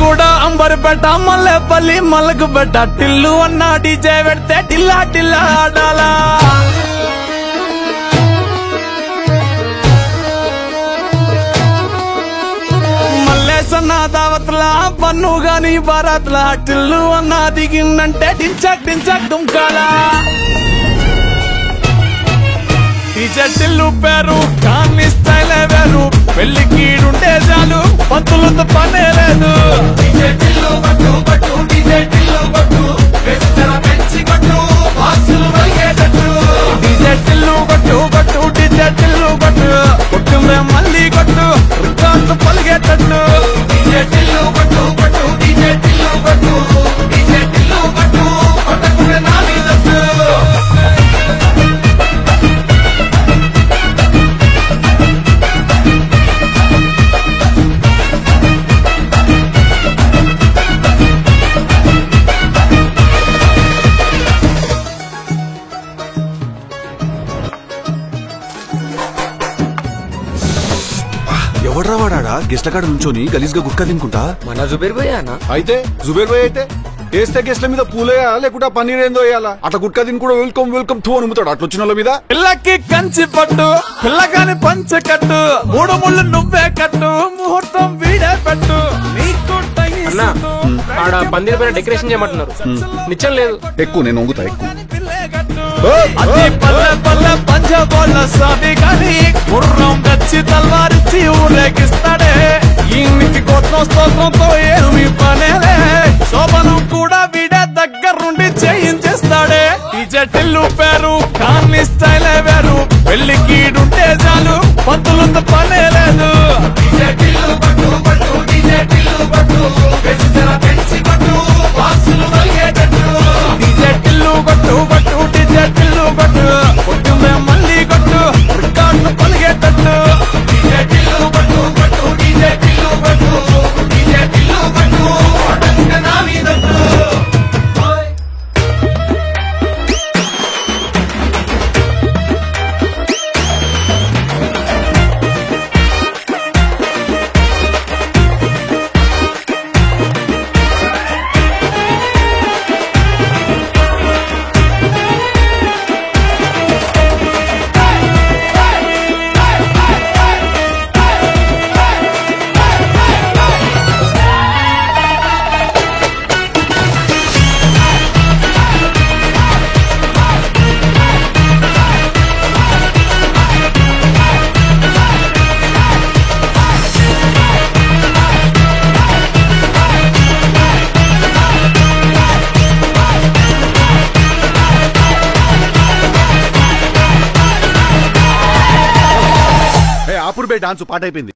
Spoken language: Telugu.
కూడా అంబర్పేట మల్లెపల్లి మల్లకు పెట్ట టిల్లు అన్న డీజే పెడితే టిల్లా టిల్లా ఆడాలా మల్లేసన్న దావత్లా పన్ను గాని బారాత్లా టిల్లు అన్న దిగిందంటే టించక్ టించక్ దుంకాలా డీజే టిల్లు పేరు కానీ స్టైల్ వేరు పెళ్లికీడుంటే చాలు పంతులతో పనే లేదు డీజే టిల్లు పట్టు పట్టు డీజే టిల్లు పట్టు పెంచి కొట్టు బాక్సులు వలిగేటట్టు డీజే టిల్లు పట్టు పట్టు డీజే టిల్లు పట్టు కొట్టుమే మళ్ళీ కొట్టు రికార్డు పలిగేటట్టు డీజే టిల్లు పట్టు పట్టు డీజే టిల్లు పట్టు డీజే టిల్లు పట్టు కొట్టకునే నా మీదట్టు ఎవడ్రా వాడా గెస్ట్ల కాడ నుంచోని గలీజ్ గా గుట్కా తినుకుంటా మన జుబేర్ భయ్య అన్న అయితే జుబేర్ భాయ్ అయితే వేస్తే గెస్ట్ల మీద పూలేయా లేకుంటే పన్నీర్ ఏందో వేయాలా అట్లా గుట్కా తిని కూడా వెల్కమ్ వెల్కమ్ టూ అనుముతాడు అట్లా వచ్చిన వాళ్ళ మీద పిల్లకి కంచి పట్టు పిల్లగాని పంచ కట్టు మూడు ముళ్ళు నువ్వే కట్టు ముహూర్తం వీడే పెట్టు నీకు అన్నా ఆడ పందిరి పైన డెకరేషన్ చేయమంటున్నారు నిచ్చం లేదు ఎక్కువ నేను వంగుతా ఎక్కువ అది పల్లె పల్లె పంచబోళ్ళ సాది గాని గుర్రం గచ్చి తల్వారిచ్చి ఊరేగిస్తాడే ఈయనకి గోత్రం స్తోత్రంతో ఏమి పనేలే శోభనం కూడా వీడే దగ్గరుండి చేయించేస్తాడే డీజే టిల్లు పేరు కానీ స్టైల్ వేరు పెళ్లికీడుంటే చాలు పంతులతో పనే లేదు డీజే టిల్లు పట్టు పట్టు డీజే టిల్లు పట్టు పెంచి కొట్టు బాక్సులు వలిగేటట్టు డీజే టిల్లు కొట్టు పట్టు డీజే టిల్లు కొట్టు కొట్టుమే మళ్ళీ కొట్టు రికార్డు పలిగేటట్టు డీజే టిల్లు పట్టు పట్టు డీజే టిల్లు పట్టు డీజే టిల్లు పట్టు కొట్టకునే నా మీదట్టు ఆపురు బై డాన్స్ పాట అయిపోయింది.